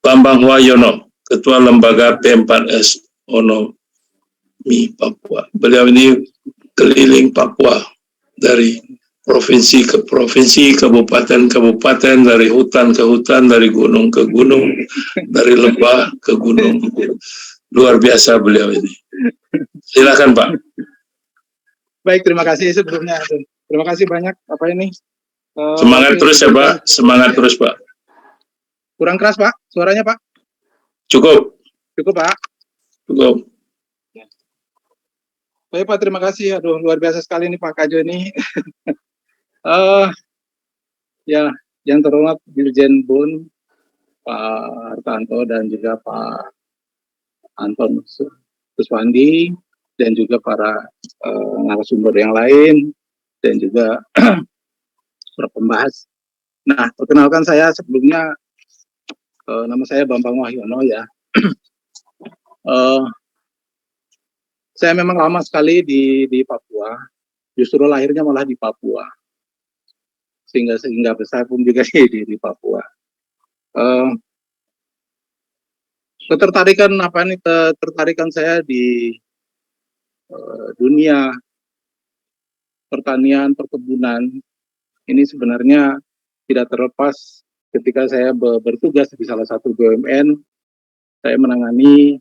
Bambang Wayono, Ketua Lembaga P4S Onomi Papua. Beliau ini keliling Papua dari provinsi ke provinsi, kabupaten-kabupaten, dari hutan ke hutan, dari gunung ke gunung, dari lembah ke gunung. Luar biasa beliau ini. Silakan Pak. Baik, terima kasih sebelumnya. Terima kasih banyak. Apa ini? Semangat terus ya Pak. Semangat terus Pak. Kurang keras Pak, suaranya Pak? Cukup. Cukup Pak? Cukup. Baik Pak, terima kasih. Aduh, luar biasa sekali nih Pak Kajo ini. Ya, yang terhormat Dirjen BUN, Pak Hartanto dan juga Pak Anton Suswandi, dan juga para narasumber yang lain, dan juga para pembahas. Nah, perkenalkan saya sebelumnya, nama saya Bambang Wahyono ya. Saya memang lama sekali di Papua, justru lahirnya malah di Papua, sehingga besar pun juga di Papua. Ketertarikan saya di dunia pertanian, perkebunan ini sebenarnya tidak terlepas ketika saya bertugas di salah satu BUMN. Saya menangani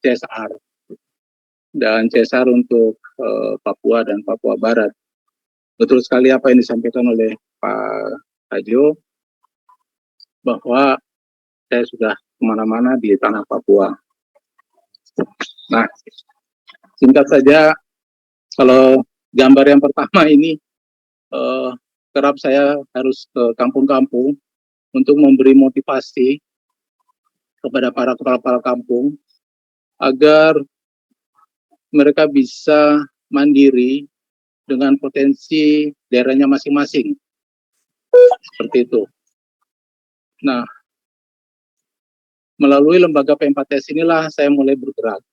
CSR dan CSR untuk Papua dan Papua Barat. Betul sekali apa yang disampaikan oleh Pak Hajo, bahwa saya sudah kemana-mana di tanah Papua. Nah, singkat saja, kalau gambar yang pertama ini, kerap saya harus ke kampung-kampung untuk memberi motivasi kepada para kepala kampung agar mereka bisa mandiri dengan potensi daerahnya masing-masing. Seperti itu. Nah, melalui lembaga P4S inilah saya mulai bergerak.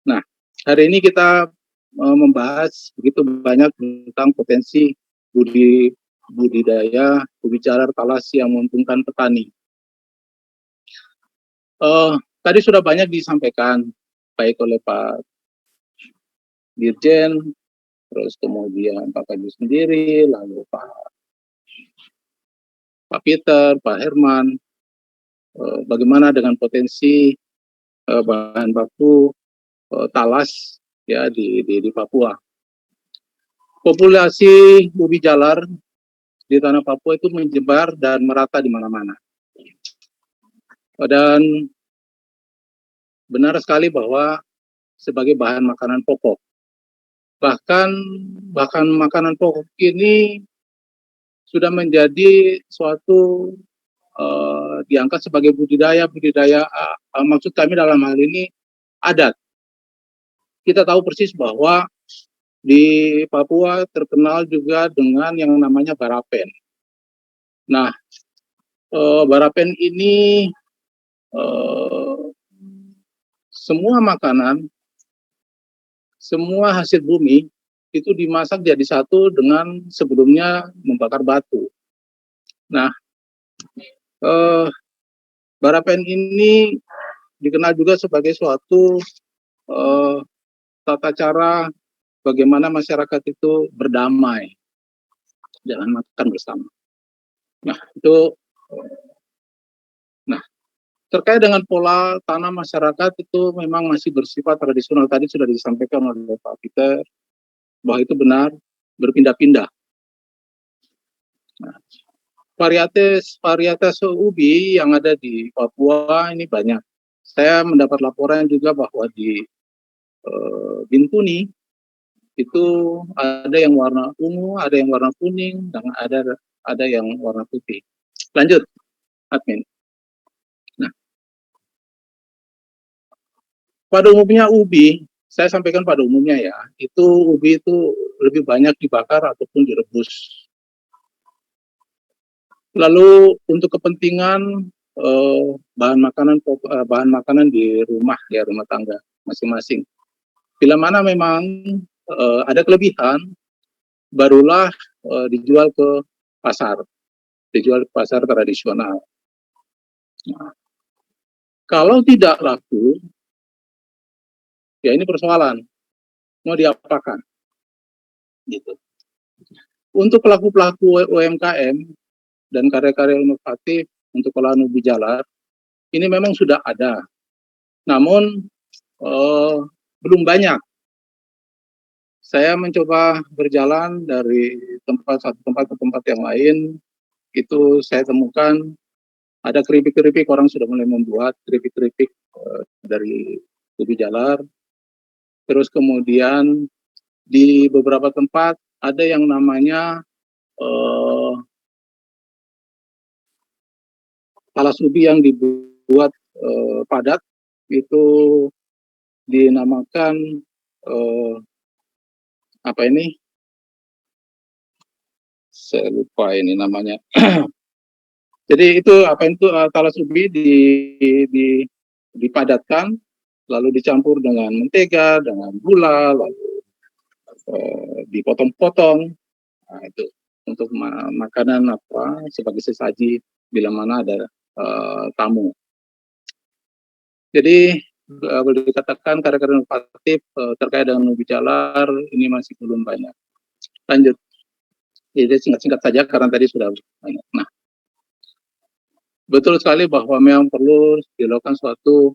Nah, hari ini kita membahas begitu banyak tentang potensi budidaya berbicara talasi yang menguntungkan petani. Tadi sudah banyak disampaikan baik oleh Pak Dirjen, terus kemudian Pak Kaju sendiri, lalu Pak Peter, Pak Herman, bagaimana dengan potensi bahan baku talas ya di Papua. Populasi ubi jalar di tanah Papua itu menyebar dan merata di mana-mana. Dan benar sekali bahwa sebagai bahan makanan pokok. Bahkan makanan pokok ini sudah menjadi suatu diangkat sebagai budidaya, maksud kami dalam hal ini adat. Kita tahu persis bahwa di Papua terkenal juga dengan yang namanya barapen. Nah, barapen ini semua makanan, semua hasil bumi itu dimasak jadi satu dengan sebelumnya membakar batu. Nah, barapen ini dikenal juga sebagai suatu tata cara bagaimana masyarakat itu berdamai, jangan makan bersama. Nah, itu terkait dengan pola tanah masyarakat itu memang masih bersifat tradisional. Tadi sudah disampaikan oleh Pak Peter bahwa itu benar, berpindah-pindah. Nah, varietas ubi yang ada di Papua ini banyak. Saya mendapat laporan juga bahwa di Bintuni itu ada yang warna ungu, ada yang warna kuning, dan ada yang warna putih. Lanjut, admin. Nah, pada umumnya ubi, saya sampaikan pada umumnya ya, itu ubi itu lebih banyak dibakar ataupun direbus. Lalu untuk kepentingan bahan makanan di rumah ya, rumah tangga masing-masing. Bila mana memang ada kelebihan, barulah dijual ke pasar tradisional. Nah, kalau tidak laku, ya ini persoalan mau diapakan, gitu. Untuk pelaku-pelaku UMKM dan karya-karya inovatif untuk olahan ubi jalar, ini memang sudah ada, namun belum banyak. Saya mencoba berjalan dari satu tempat ke tempat yang lain, itu saya temukan ada keripik-keripik, orang sudah mulai membuat keripik-keripik dari ubi jalar. Terus kemudian di beberapa tempat ada yang namanya talas ubi yang dibuat padat, itu dinamakan apa ini? Saya lupa ini namanya. Jadi itu apa itu talas ubi dipadatkan, lalu dicampur dengan mentega, dengan gula, lalu dipotong-potong. Nah, itu untuk makanan apa sebagai sesaji bila mana ada tamu. Jadi boleh dikatakan karya-karya inovatif terkait dengan ubi jalar ini masih belum banyak. Lanjut. Jadi singkat-singkat saja karena tadi sudah banyak. Nah, betul sekali bahwa memang perlu dilakukan suatu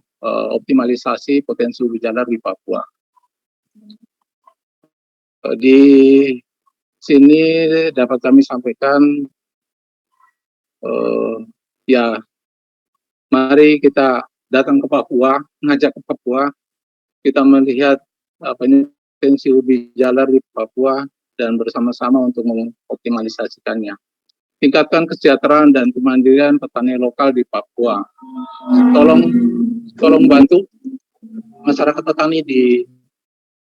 optimalisasi potensi ubi jalar di Papua. Di sini dapat kami sampaikan, ya mari kita datang ke Papua, ngajak ke Papua, kita melihat potensi ubi jalar di Papua dan bersama-sama untuk mengoptimalisasikannya. Tingkatkan kesejahteraan dan kemandirian petani lokal di Papua. Tolong bantu masyarakat petani di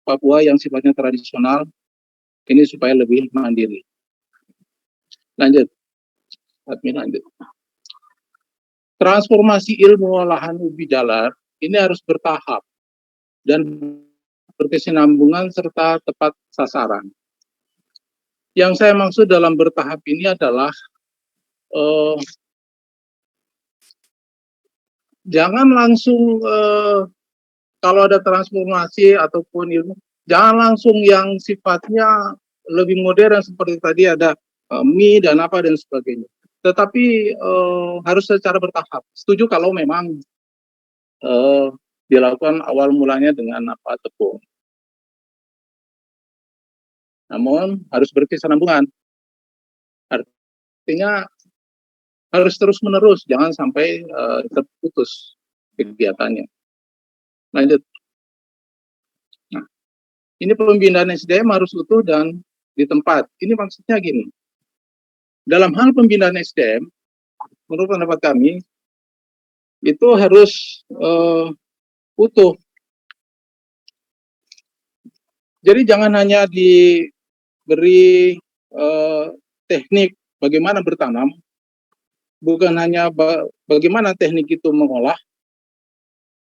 Papua yang sifatnya tradisional ini supaya lebih mandiri. Lanjut. Lanjut. Transformasi ilmu olahan ubi jalar ini harus bertahap dan berkesinambungan serta tepat sasaran. Yang saya maksud dalam bertahap ini adalah jangan langsung kalau ada transformasi ataupun ilmu, jangan langsung yang sifatnya lebih modern seperti tadi ada mie dan apa dan sebagainya. Tetapi harus secara bertahap. Setuju kalau memang dilakukan awal mulanya dengan apa tepung. Namun harus berkesinambungan. Artinya harus terus menerus, jangan sampai terputus kegiatannya. Lanjut. Nah, ini pembinaan SDM harus utuh dan di tempat. Ini maksudnya gini. Dalam hal pembinaan SDM, menurut pendapat kami, itu harus utuh. Jadi jangan hanya diberi teknik bagaimana bertanam, bukan hanya bagaimana teknik itu mengolah,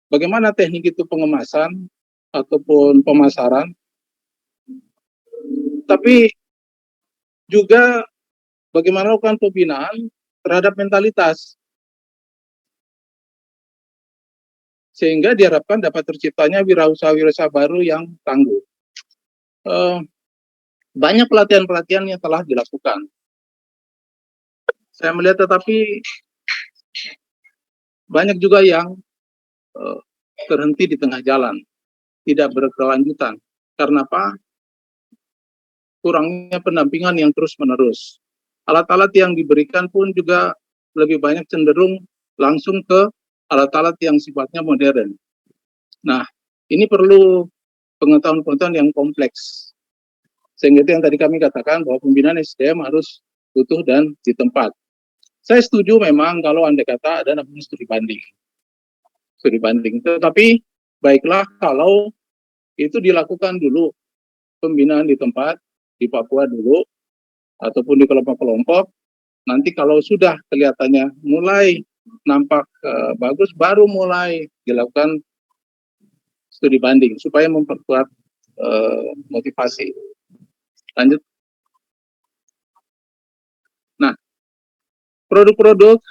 bagaimana teknik itu pengemasan ataupun pemasaran, tapi juga bagaimana melakukan pembinaan terhadap mentalitas, sehingga diharapkan dapat terciptanya wirausaha-wirausaha baru yang tangguh. Banyak pelatihan-pelatihan yang telah dilakukan. Saya melihat tetapi banyak juga yang terhenti di tengah jalan, tidak berkelanjutan. Karena apa? Kurangnya pendampingan yang terus-menerus. Alat-alat yang diberikan pun juga lebih banyak cenderung langsung ke alat-alat yang sifatnya modern. Nah, ini perlu pengetahuan-pengetahuan yang kompleks. Sehingga itu yang tadi kami katakan bahwa pembinaan SDM harus utuh dan di tempat. Saya setuju memang kalau andai kata ada namanya studi banding. Studi banding. Tetapi baiklah kalau itu dilakukan dulu pembinaan di tempat, di Papua dulu, ataupun di kelompok-kelompok. Nanti kalau sudah kelihatannya mulai nampak bagus, baru mulai dilakukan studi banding supaya memperkuat motivasi. Lanjut. Nah, produk-produk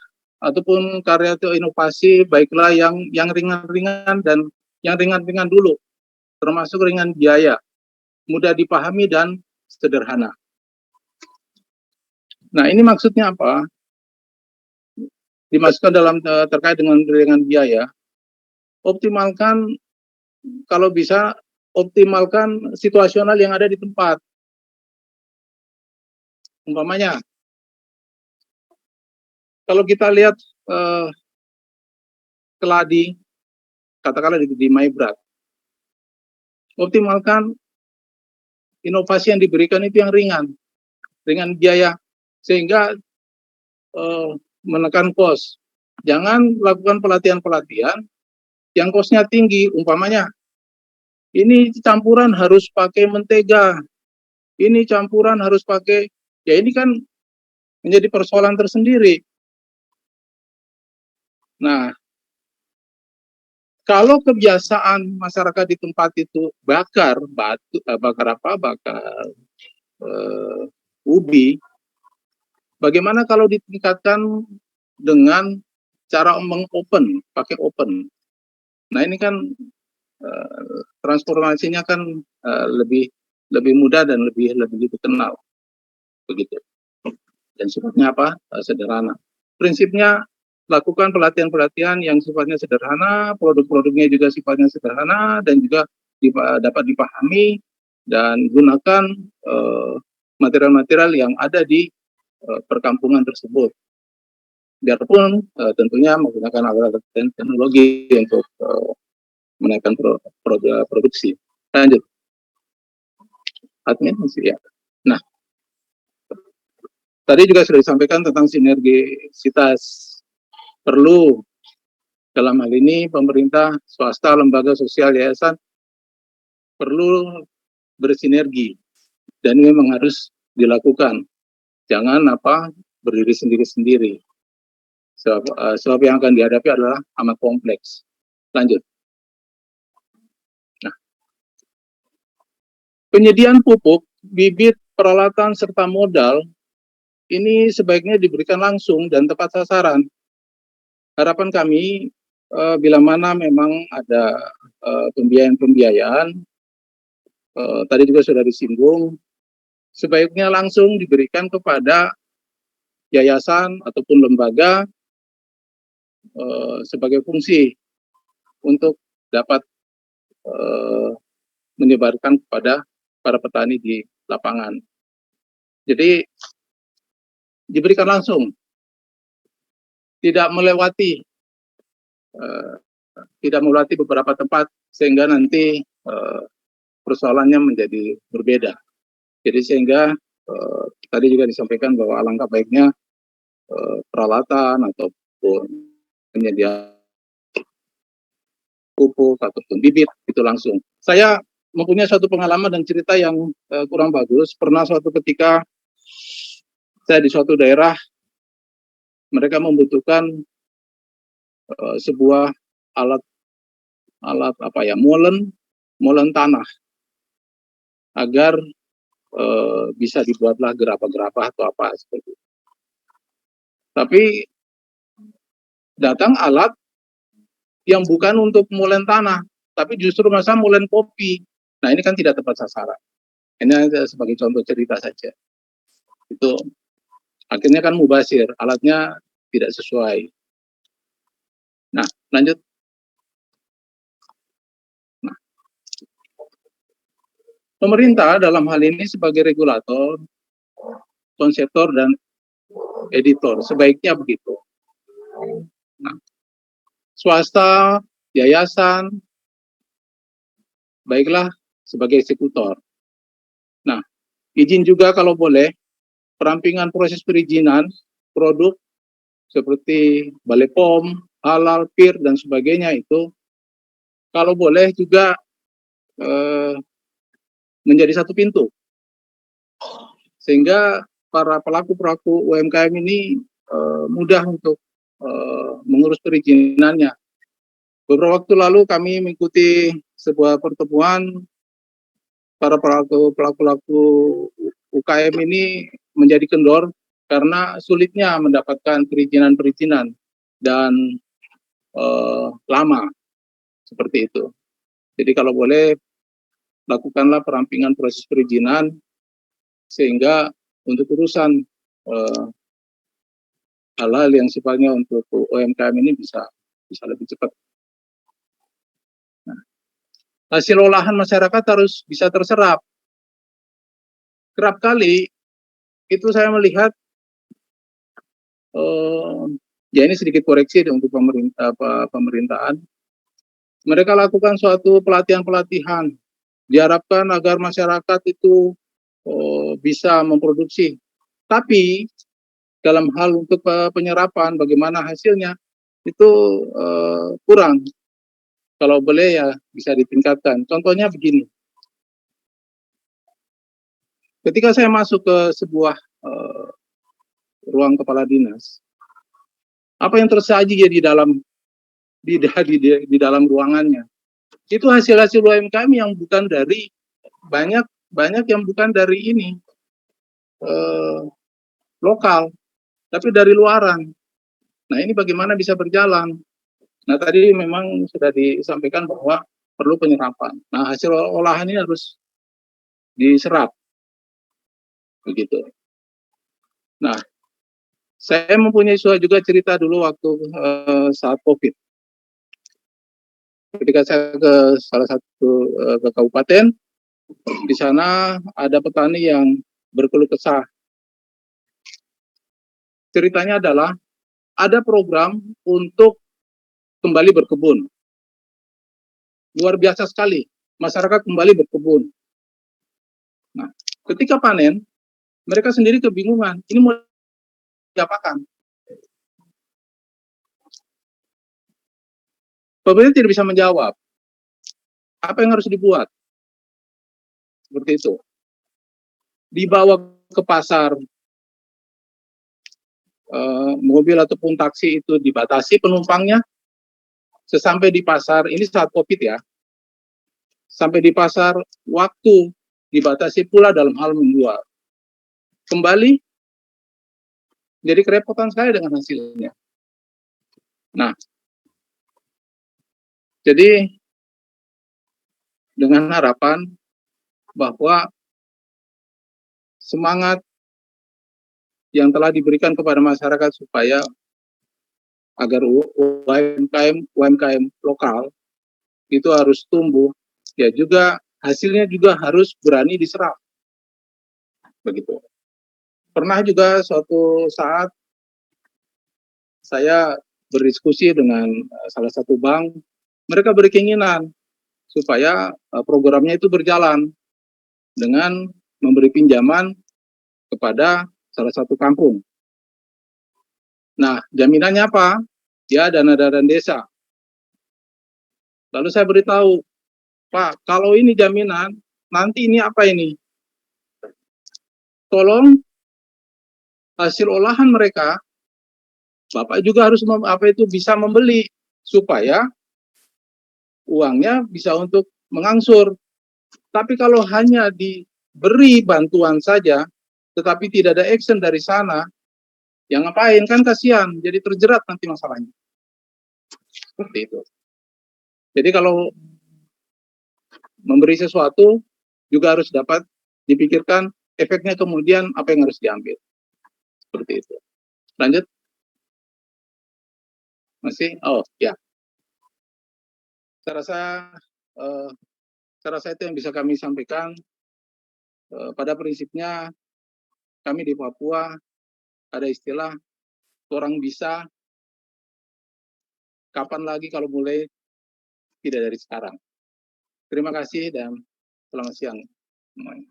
ataupun karya atau inovasi, baiklah yang ringan-ringan dan yang ringan-ringan dulu, termasuk ringan biaya, mudah dipahami dan sederhana. Nah, ini maksudnya apa? Dimasukkan dalam terkait dengan biaya, optimalkan kalau bisa optimalkan situasional yang ada di tempat. Umpamanya, kalau kita lihat keladi, katakanlah di Maibrat, optimalkan inovasi yang diberikan itu yang ringan biaya, sehingga menekan kos. Jangan lakukan pelatihan-pelatihan yang kosnya tinggi, umpamanya ini campuran harus pakai mentega, ini campuran harus pakai, ya ini kan menjadi persoalan tersendiri. Nah, kalau kebiasaan masyarakat di tempat itu bakar batu, bakar ubi, bagaimana kalau ditingkatkan dengan cara mengopen, pakai open. Nah, ini kan transformasinya kan lebih mudah dan lebih dikenal, begitu. Dan sifatnya apa? Sederhana. Prinsipnya lakukan pelatihan-pelatihan yang sifatnya sederhana, produk-produknya juga sifatnya sederhana dan juga dapat dipahami, dan gunakan material-material yang ada di perkampungan tersebut. Biarpun tentunya menggunakan alat teknologi untuk menaikkan produksi. Lanjut. Admin masih ya. Nah, tadi juga sudah disampaikan tentang sinergisitas. Perlu dalam hal ini pemerintah, swasta, lembaga sosial, yayasan perlu bersinergi, dan ini memang harus dilakukan. Jangan berdiri sendiri-sendiri. Sebab yang akan dihadapi adalah amat kompleks. Lanjut. Nah, penyediaan pupuk, bibit, peralatan, serta modal ini sebaiknya diberikan langsung dan tepat sasaran. Harapan kami, bila mana memang ada pembiayaan, tadi juga sudah disinggung, sebaiknya langsung diberikan kepada yayasan ataupun lembaga sebagai fungsi untuk dapat menyebarkan kepada para petani di lapangan. Jadi diberikan langsung, tidak melewati beberapa tempat sehingga nanti persoalannya menjadi berbeda. Jadi sehingga tadi juga disampaikan bahwa alangkah baiknya peralatan ataupun penyediaan pupuk ataupun bibit itu langsung. Saya mempunyai suatu pengalaman dan cerita yang kurang bagus. Pernah suatu ketika saya di suatu daerah, mereka membutuhkan sebuah alat molen tanah agar bisa dibuatlah gerabah-gerabah atau apa seperti itu. Tapi datang alat yang bukan untuk molen tanah, tapi justru masa molen kopi. Nah, ini kan tidak tepat sasaran. Ini sebagai contoh cerita saja. Itu akhirnya kan mubazir, alatnya tidak sesuai. Nah, lanjut. Nah, pemerintah dalam hal ini sebagai regulator, konseptor, dan editor, sebaiknya begitu. Nah, swasta, yayasan, baiklah sebagai eksekutor. Nah, izin juga kalau boleh, perampingan proses perizinan produk seperti Balai POM, halal, PIR, dan sebagainya itu kalau boleh juga menjadi satu pintu, sehingga para pelaku-pelaku UMKM ini mudah untuk mengurus perizinannya. Beberapa waktu lalu kami mengikuti sebuah pertemuan para pelaku UKM ini menjadi kendor karena sulitnya mendapatkan perizinan-perizinan. dan lama seperti itu. Jadi kalau boleh lakukanlah perampingan proses perizinan sehingga untuk urusan hal-hal yang sifatnya untuk UMKM ini bisa lebih cepat. Nah, hasil olahan masyarakat harus bisa terserap. Kerap kali itu saya melihat ya ini sedikit koreksi untuk pemerintahan. Mereka lakukan suatu pelatihan-pelatihan, diharapkan agar masyarakat itu bisa memproduksi. Tapi dalam hal untuk penyerapan, bagaimana hasilnya itu kurang. Kalau boleh ya bisa ditingkatkan. Contohnya begini. Ketika saya masuk ke sebuah ruang kepala dinas, apa yang tersaji ya di dalam ruangannya itu hasil-hasil UMKM yang bukan dari banyak yang bukan dari ini lokal, tapi dari luaran. Nah ini bagaimana bisa berjalan? Nah tadi memang sudah disampaikan bahwa perlu penyerapan. Nah hasil olahan ini harus diserap, begitu. Nah saya mempunyai juga cerita dulu waktu saat COVID. Ketika saya ke salah satu ke kabupaten, di sana ada petani yang berkeluh kesah. Ceritanya adalah ada program untuk kembali berkebun. Luar biasa sekali, masyarakat kembali berkebun. Nah, ketika panen, mereka sendiri kebingungan, ini mau diapakan? Pemerintah tidak bisa menjawab. Apa yang harus dibuat? Seperti itu. Dibawa ke pasar, mobil ataupun taksi itu dibatasi penumpangnya. Sesampai di pasar, ini saat COVID ya, sampai di pasar, waktu dibatasi pula dalam hal menjual. Kembali, jadi kerepotan saya dengan hasilnya. Nah, jadi dengan harapan bahwa semangat yang telah diberikan kepada masyarakat supaya agar UMKM lokal itu harus tumbuh, ya juga hasilnya juga harus berani diserap. Begitu. Pernah juga suatu saat saya berdiskusi dengan salah satu bank, mereka berkeinginan supaya programnya itu berjalan dengan memberi pinjaman kepada salah satu kampung. Nah, jaminannya apa? Ya, dana desa. Lalu saya beritahu, Pak, kalau ini jaminan, nanti ini apa ini? Tolong hasil olahan mereka, Bapak juga harus bisa membeli supaya uangnya bisa untuk mengangsur. Tapi kalau hanya diberi bantuan saja, tetapi tidak ada action dari sana, yang ngapain? Kan kasihan, jadi terjerat nanti masalahnya. Seperti itu. Jadi kalau memberi sesuatu, juga harus dapat dipikirkan efeknya kemudian apa yang harus diambil. Seperti itu. Lanjut. Masih? Oh, ya. Saya rasa itu yang bisa kami sampaikan. Pada prinsipnya, kami di Papua ada istilah, orang bisa, kapan lagi kalau mulai, tidak dari sekarang. Terima kasih dan selamat siang semuanya.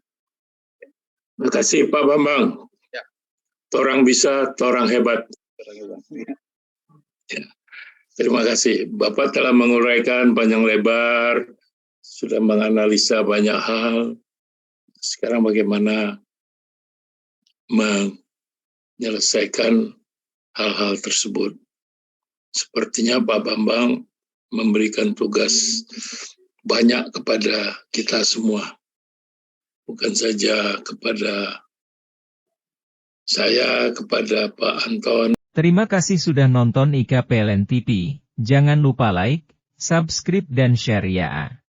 Terima kasih Pak Bambang. Ya. Torang bisa, torang hebat. Ya. Terima kasih. Bapak telah menguraikan panjang lebar, sudah menganalisa banyak hal. Sekarang bagaimana menyelesaikan hal-hal tersebut. Sepertinya Pak Bambang memberikan tugas banyak kepada kita semua. Bukan saja kepada saya, kepada Pak Anton, Terima kasih sudah nonton IKPLN TV. Jangan lupa like, subscribe dan share ya.